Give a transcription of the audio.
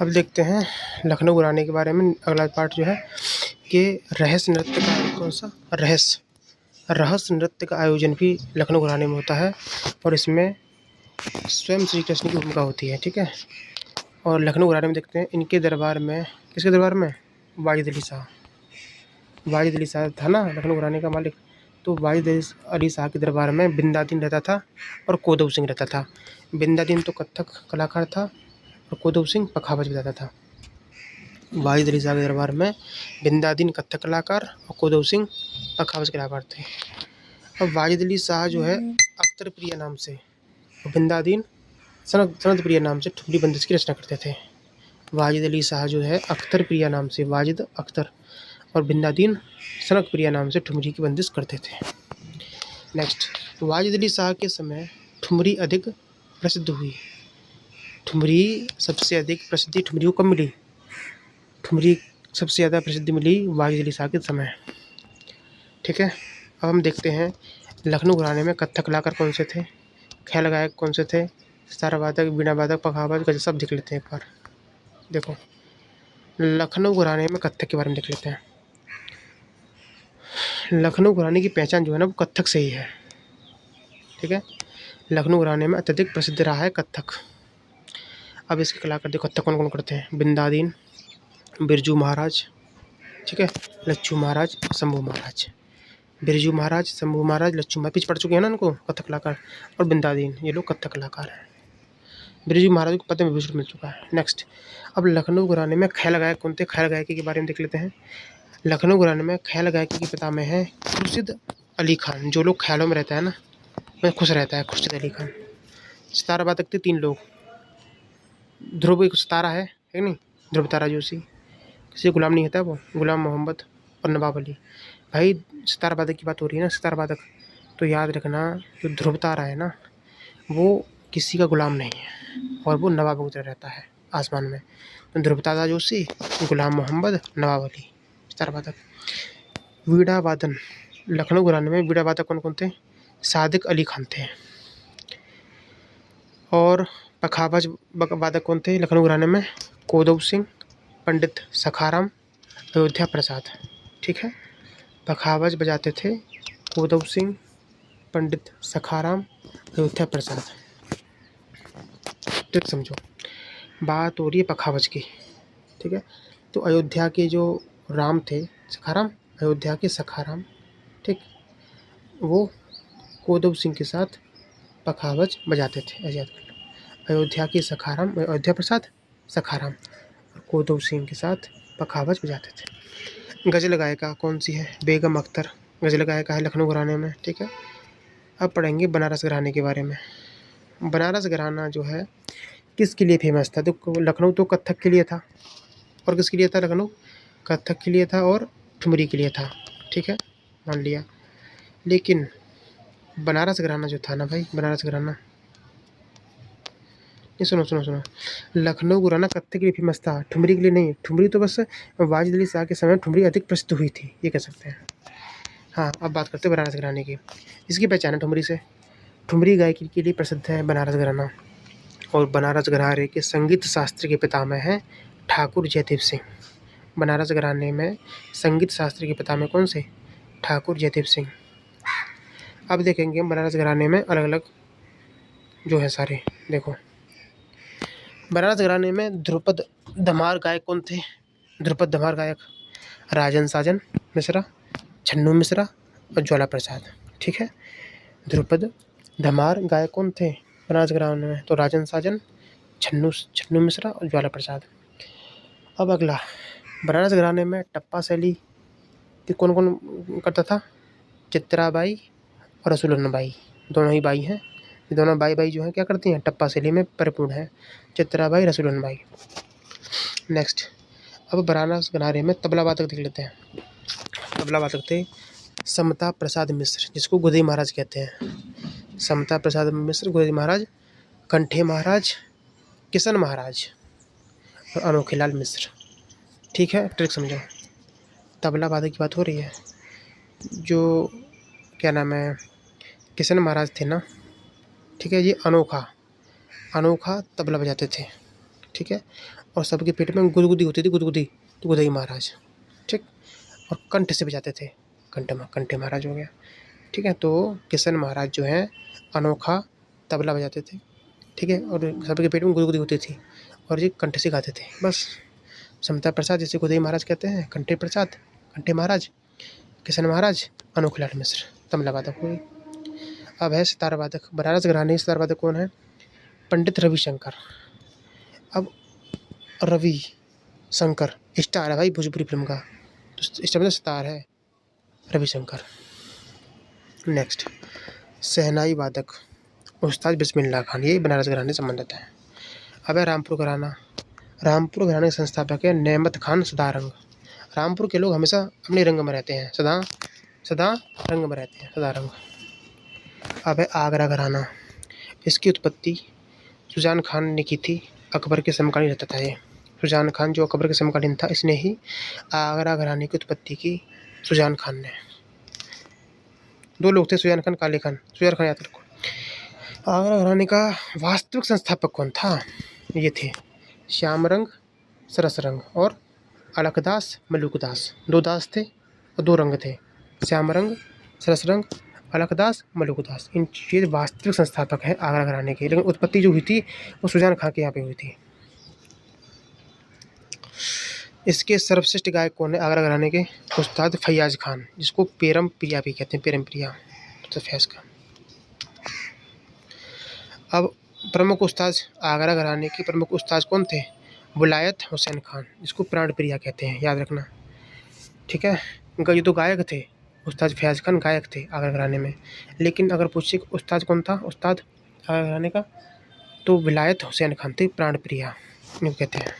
अब देखते हैं लखनऊ घराने के बारे में। अगला पार्ट जो है कि रहस्य नृत्य का कौन सा रहस्य नृत्य का आयोजन भी लखनऊ घराने में होता है और इसमें स्वयं श्री कृष्ण की भूमिका होती है। ठीक है। और लखनऊ घराने में देखते हैं इनके दरबार में, किसके दरबार में, वाजिद अली शाह था ना लखनऊ घराने का मालिक। तो वाजिद अली शाह के दरबार में बिंदादीन रहता था और कोदव सिंह रहता था। बिंदादीन तो कथक कलाकार था और कोदव सिंह पखावज बजाता था। वाजिद अली शाह के दरबार में बिंदादीन कथक कलाकार और कोदव सिंह पखावज कलाकार थे। अब वाजिद अली शाह जो है अख्तर प्रिया नाम से और बिंदादीन सनद प्रिया नाम से ठुमरी बंदिश की रचना करते थे। वाजिद अली शाह जो है अख्तर प्रिया नाम से, वाजिद अख्तर, और बिंदादीन सनक प्रिया नाम से ठुमरी की बंदिश करते थे। नेक्स्ट, वाजिद अली शाह के समय ठुमरी अधिक प्रसिद्ध हुई। ठुमरी सबसे अधिक प्रसिद्धि ठुमरी को कब मिली? ठुमरी सबसे ज़्यादा प्रसिद्धि मिली वाजिद अली शाह के समय। ठीक है। अब हम देखते हैं लखनऊ घराने में कथक कलाकार कौन से थे, ख्याल गायक कौन से थे, सितार वादक, बीना वादक, पखावज, गज़ल, सब देख लेते हैं एक बार। देखो लखनऊ घराने में कथक के बारे में देख लेते हैं। लखनऊ घराने की पहचान जो है ना वो कथक से ही है। ठीक है। लखनऊ घराने में अत्यधिक प्रसिद्ध रहा है कथक। अब इसके कलाकार देखो कथक कौन कौन करते हैं। बिंदादीन, बिरजू महाराज, ठीक है, लच्छू महाराज, शंभू महाराज। बिरजू महाराज, शंभू महाराज, लच्छू महाराज, पीछे पड़ चुके हैं ना इनको कथक कलाकार, और बिंदादीन, ये लोग कथक कलाकार हैं। बिरजू महाराज को पद्म विभूषण मिल चुका है। नेक्स्ट, अब लखनऊ घराने में ख्याल गायक कौन थे, ख्याल गायकी के बारे में देख लेते हैं। लखनऊ घराने में ख्याल गायकी के पिता में है खुर्शीद अली खान। जो लोग ख्यालों में रहता है ना, में खुश रहता है, खुर्शीद अली खान। सितारा वादक थे 3 लोग। ध्रुव एक सितारा है कि नहीं, ध्रुव तारा जोशी, किसी गुलाम नहीं होता वो, गुलाम मोहम्मद और नवाब अली। भाई सितार वादक की बात हो रही है ना, सितार वादक, तो याद रखना जो ध्रुव तारा है ना वो किसी का गुलाम नहीं है और वो नवाब की तरह रहता है आसमान में। तो ध्रुव तारा जोशी, गुलाम मोहम्मद, नवाब अली, सितार वादक। वीणा वादन, लखनऊ घराने में वीणा वादक कौन कौन थे? सादिक अली खान थे। और पखावज वादक कौन थे लखनऊ घराने में? कोदव सिंह, पंडित सखाराम, अयोध्या प्रसाद। ठीक है। पखावज बजाते थे कोदव सिंह, पंडित सखाराम, अयोध्या प्रसाद। ठीक समझो, बात हो रही है पखावज की। ठीक है। तो अयोध्या के जो राम थे सखाराम, अयोध्या के सखाराम, ठीक, वो कोदव सिंह के साथ पखावज बजाते थे। आजाद कर लो, अयोध्या के सखाराम, अयोध्या प्रसाद सखाराम, और कोदव सिंह के साथ पखावज बजाते थे। गज़ल गायिका कौन सी है? बेगम अख्तर गज़ल गायिका है लखनऊ घराने में। ठीक है। अब पढ़ेंगे बनारस घराने के बारे में। बनारस घराना जो है किसके लिए फेमस था? तो लखनऊ तो कथक के लिए था, और किसके लिए था? लखनऊ कथक के लिए था और ठुमरी के लिए था। ठीक है, मान लिया। लेकिन बनारस घराना जो था ना भाई, बनारस घराना, ये सुनो, लखनऊ घराना कथक के लिए फेमस था, ठुमरी के लिए नहीं। ठुमरी तो बस वाजिद अली शाह के समय ठुमरी अधिक प्रसिद्ध हुई थी, ये कह सकते हैं। हाँ, अब बात करते हैं बनारस घराने की। इसकी पहचान है ठुमरी से। ठुमरी गायकी के लिए प्रसिद्ध है बनारस घराना। और बनारस घराने के संगीत शास्त्र के पितामह हैं ठाकुर जयदेव सिंह। बनारस घराने में संगीत शास्त्र के पितामह कौन से? ठाकुर जयदेव सिंह। अब देखेंगे हम बनारस घराने में अलग अलग जो है सारे। देखो बनारस घराने में ध्रुपद धमार गायक कौन थे? ध्रुपद धमार गायक राजन साजन मिश्रा, छन्नू मिश्रा और ज्वाला प्रसाद। ठीक है। ध्रुपद धमार गायक कौन थे बनारस घराने में? तो राजन साजन, छन्नू मिश्रा और ज्वाला प्रसाद। अब अगला, बनारस घराने में टप्पा शैली कौन कौन करता था? चित्राबाई और रसूलन बाई, दोनों ही बाई हैं। ये दोनों बाई जो हैं क्या करती हैं? टप्पा शैली में परिपूर्ण है, चित्राबाई, रसूलन बाई। नेक्स्ट, अब बनारस घराने में तबला वादक देख लेते हैं। तबला वादक थे समता प्रसाद मिश्र, जिसको गुदई महाराज कहते हैं। समता प्रसाद मिश्र, गुदई महाराज, कंठे महाराज, किशन महाराज और अनोखीलाल मिश्र। ठीक है, ट्रिक समझो। तबला वादक की बात हो रही है। जो क्या नाम है, किशन महाराज थे ना, ठीक है, ये अनोखा तबला बजाते थे। ठीक है। और सबके पेट में गुदगुदी होती थी, गुदगुदी, तो गुदई महाराज, ठीक। और कंठ से बजाते थे, कंठे महाराज हो गया, ठीक है। तो किशन महाराज जो हैं अनोखा तबला बजाते थे, ठीक है। और सबके पेट में गुदगुदी होती थी और ये कंठ से गाते थे, बस। समता प्रसाद जिसे गुदई महाराज कहते हैं, कंठे प्रसाद, कंठे महाराज, किशन महाराज, अनोखलाल मिश्र तबला वादक हुए। अब है सितार वादक, बनारस घराने सितार वादक कौन है? पंडित रविशंकर। अब रवि शंकर स्टार है भाई भोजपुरी फिल्म का, तो इस मतलब सितार है रविशंकर। नेक्स्ट शहनाई वादक उस्ताद बिस्मिल्लाह खान, ये बनारस घराने से संबंधित है। अब है रामपुर घराना, रामपुर घराने के संस्थापक है नेमत खान सदारंग। रामपुर के लोग हमेशा अपने रंग में रहते हैं, सदा रंग में रहते हैं, सदा रंग। अब है आगरा घराना, इसकी उत्पत्ति सुजान खान ने की थी, अकबर के समकालीन रहता था ये। सुजान खान जो अकबर के समकालीन था, इसने ही आगरा घराने की उत्पत्ति की, सुजान खान ने। दो लोग थे, सुजान खान, काले खान। सुजान खान याद रखो। आगरा घराने का वास्तविक संस्थापक कौन था? ये थे श्यामरंग, सरसरंग और अलकदास, मलुकदास। दो दास थे और दो रंग थे, श्यामरंग, सरसरंग, अलकदास, मलुकदास। इन ये वास्तविक संस्थापक हैं आगरा घराने के, लेकिन उत्पत्ति जो हुई थी वो सुजान खान के यहाँ पे हुई थी। इसके सर्वश्रेष्ठ गायक कौन है आगरा घराने के? उस्ताद फैयाज खान, जिसको पेरम प्रिया भी कहते हैं, पेरम प्रिया, तो फैज खान। अब प्रमुख उस्ताद आगरा घराने के प्रमुख उस्ताद कौन थे? विलायत हुसैन खान, जिसको प्राण प्रिया कहते हैं, याद रखना, ठीक है। ये तो गायक थे, उस्ताद फैयाज खान गायक थे आगरा घराने में, लेकिन अगर पूछे कि उस्ताद कौन था उस्ताद आगरा घराने का, तो विलायत हुसैन खान थे, प्राण प्रिया कहते हैं।